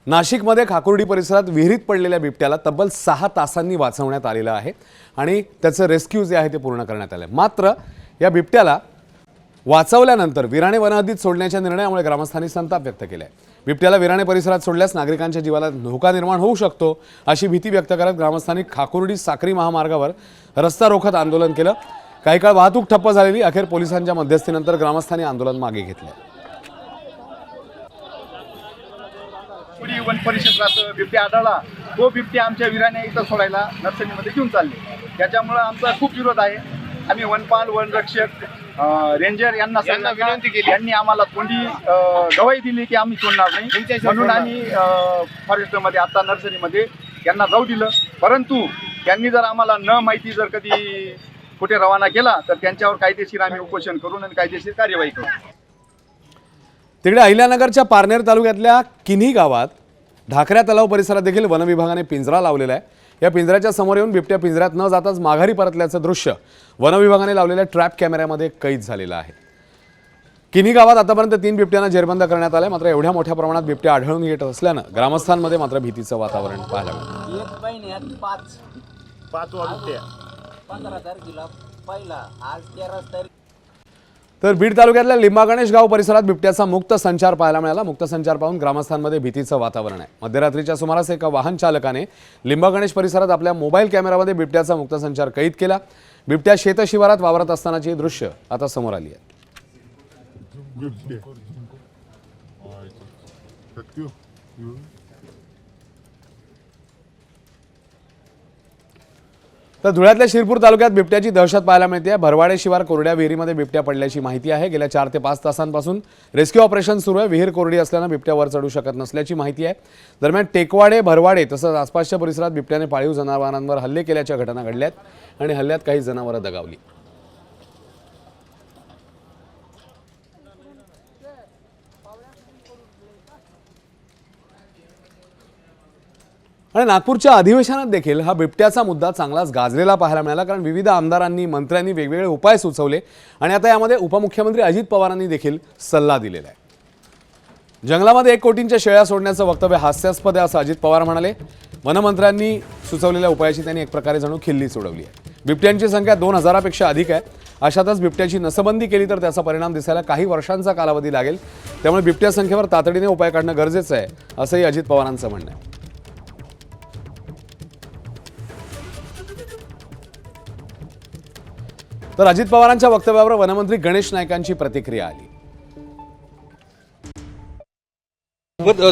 नाशिकमध्ये खाकुर्डी परिसरात विहिरीत पडलेल्या बिबट्याला तब्बल 6 तासांनी वाचवण्यात आलेलं आहे आणि त्याचं रेस्क्यू जे आहे ते पूर्ण करण्यात आलं. मात्र या बिबट्याला वाचवल्यानंतर विराणे वनहद्दीत सोडण्याच्या निर्णयामुळे ग्रामस्थांनी संताप व्यक्त केला आहे. बिबट्याला विराणे परिसरात सोडल्यास नागरिकांच्या जीवाला धोका निर्माण होऊ शकतो अशी भीती व्यक्त करत ग्रामस्थांनी खाकुर्डी साक्री महामार्गावर रस्ता रोखत आंदोलन केलं. काही काळ वाहतूक ठप्प झालेली. अखेर पोलिसांच्या मध्यस्थीनंतर ग्रामस्थांनी आंदोलन मागे घेतलं. वन परिक्षेत्रात बिबट्या आढळला. तो बिबट्या आमच्या विराणे इथं सोडायला नर्सरीमध्ये घेऊन चालले. त्याच्यामुळे आमचा खूप विरोध आहे. आम्ही वनपाल, वनरक्षक, रेंजर यांना विनंती केली. यांनी आम्हाला कोणी गवाही दिली की आम्ही सोडणार नाही, म्हणून आम्ही फॉरेस्टमध्ये आता नर्सरीमध्ये यांना जाऊ दिलं. परंतु त्यांनी जर आम्हाला न माहिती जर कधी कुठे रवाना केला तर त्यांच्यावर कायदेशीर आम्ही उपोषण करून आणि कायदेशीर कार्यवाही करू. तिकडे अहिल्यानगरच्या पारनेर तालुक्यातल्या किन्ही गावात ढाकऱ्या तलाव परिसरात देखील वनविभागाने पिंजरा लावलेला आहे. या पिंजऱ्याच्या समोर येऊन बिबट्या पिंजऱ्यात न जाताच माघारी परतल्याचं दृश्य वनविभागाने लावलेल्या ट्रॅप कॅमेऱ्यामध्ये कैद झालेलं आहे. किन्ही गावात आतापर्यंत 3 बिबट्यांना जेरबंद करण्यात आले. मात्र एवढ्या मोठ्या प्रमाणात बिबट्या आढळून येत असल्यानं ग्रामस्थांमध्ये मात्र भीतीचं वातावरण पाहायला मिळतं. 5 बिबट्या 15 तारखेला पहिला, आज 13 तारीख. तर बीड तालुक्यातल्या लिंबागणेश गाव परिसरात बिबट्याचा मुक्त संचार पाहायला मिळाला. मुक्त संचार पाहून ग्रामस्थांमध्ये भीतीचं वातावरण आहे. मध्यरात्रीच्या सुमारास एका वाहन चालकाने लिंबागणेश परिसरात आपल्या मोबाईल कॅमेरामध्ये बिबट्याचा मुक्त संचार कैद केला. बिबट्या शेतशिवारात वावरत असतानाची दृश्य आता समोर आली आहेत. तर धुळ्यातल्या शिरपूर तालुक्यात बिबट्याची दहशत पाहायला मिळते. भरवाडे शिवार कोरड्या विहिरीमध्ये बिबट्या पडल्याची माहिती आहे. गेल्या 4 ते 5 तासांपासून रेस्क्यू ऑपरेशन सुरू आहे. विहीर कोरडी असल्यानं बिबट्या वर चढू शकत नसल्याची माहिती आहे. दरम्यान टेकवाडे, भरवाडे तसंच आसपासच्या परिसरात बिबट्याने पाळीव जनावरांवर हल्ले केल्याच्या घटना घडल्यात आणि हल्ल्यात काही जनावरं दगावली. आणि नागपूरच्या अधिवेशनात देखील हा बिबट्याचा मुद्दा चांगलाच गाजलेला पाहायला मिळाला. कारण विविध आमदारांनी, मंत्र्यांनी वेगवेगळे उपाय सुचवले आणि आता यामध्ये उपमुख्यमंत्री अजित पवारांनी देखील सल्ला दिलेला आहे. जंगलामध्ये 1 कोटींच्या शेळ्या सोडण्याचं वक्तव्य हास्यास्पद आहे असं अजित पवार म्हणाले. वनमंत्र्यांनी सुचवलेल्या उपायाची त्यांनी एक प्रकारे जणू खिल्ली सोडवली आहे. बिबट्यांची संख्या 2000पेक्षा अधिक आहे. अशातच बिबट्याची नसबंदी केली तर त्याचा परिणाम दिसायला काही वर्षांचा कालावधी लागेल. त्यामुळे बिबट्या संख्येवर तातडीने उपाय काढणं गरजेचं आहे असंही अजित पवारांचं म्हणणं आहे. तर अजित पवारांच्या वक्तव्यावर वनमंत्री गणेश नाईकांची प्रतिक्रिया आली.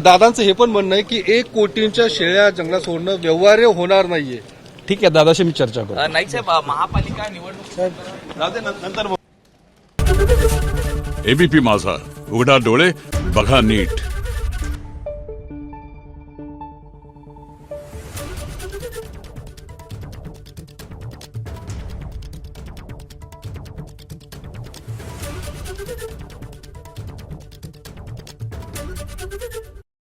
दादांचं हे पण म्हणणं आहे की 1 कोटींच्या शेळ्या जंगलात सोडणं व्यवहार्य होणार नाहीये. ठीक आहे, दादाशी मी चर्चा करतो. नाही साहेब, महापालिका निवडणूक. एबीपी माझा, उघडा डोळे बघा नीट.